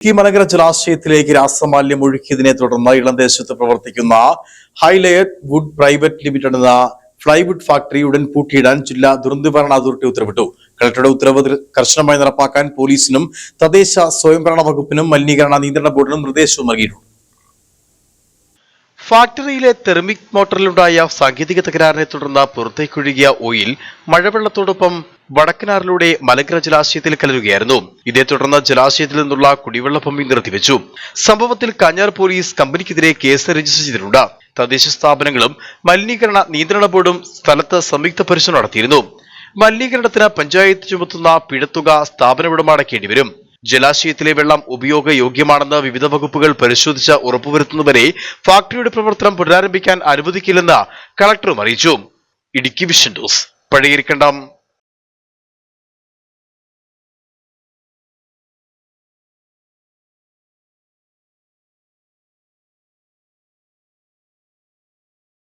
മലങ്കര ജലാശയത്തിലേക്ക് രാസമാലിന്യം ഒഴുക്കിയതിനെ തുടർന്ന് ഇളംദേശത്ത് പ്രവർത്തിക്കുന്ന ഹൈലയറ്റ് would private limited എന്ന ഫ്ലൈവുഡ് ഫാക്ടറി ഉടൻ പൂട്ടിയിടാൻ ജില്ലാ ദുരന്തനിവാരണ അതോറിറ്റി ഉത്തരവിട്ടു. കളക്ടറുടെ ഉത്തരവ് കർശനമായി നടപ്പാക്കാൻ പോലീസിനും തദ്ദേശ സ്വയംഭരണ വകുപ്പിനും മലിനീകരണ നിയന്ത്രണ ബോർഡിനും നിർദ്ദേശവും നൽകിയിട്ടുണ്ട്. ഫാക്ടറിയിലെ തെർമിക് മോട്ടറിലുണ്ടായ സാങ്കേതിക തകരാറിനെ തുടർന്ന് പുറത്തേക്കൊഴുകിയ ഓയിൽ മഴവെള്ളത്തോടൊപ്പം വടക്കനാറിലൂടെ മലങ്കര ജലാശയത്തിൽ കലരുകയായിരുന്നു. ഇതേ തുടർന്ന് ജലാശയത്തിൽ നിന്നുള്ള കുടിവെള്ള പമ്പിംഗ് നിർത്തിവെച്ചു. സംഭവത്തിൽ കാഞ്ഞാർ പോലീസ് കമ്പനിക്കെതിരെ കേസ് രജിസ്റ്റർ ചെയ്തിട്ടുണ്ട്. തദ്ദേശ സ്ഥാപനങ്ങളും മലിനീകരണ നിയന്ത്രണ ബോർഡും സ്ഥലത്ത് സംയുക്ത പരിശോധന നടത്തിയിരുന്നു. മലിനീകരണത്തിന് പഞ്ചായത്ത് ചുമത്തുന്ന പിഴത്തുക സ്ഥാപന ഉടമ അടയ്ക്കേണ്ടിവരും. ജലാശയത്തിലെ വെള്ളം ഉപയോഗയോഗ്യമാണെന്ന് വിവിധ വകുപ്പുകൾ പരിശോധിച്ച് ഉറപ്പുവരുത്തുന്നവരെ ഫാക്ടറിയുടെ പ്രവർത്തനം പുനരാരംഭിക്കാൻ അനുവദിക്കില്ലെന്ന് കളക്ടറും അറിയിച്ചു. Idukki vision news, Pazhayarikkandam.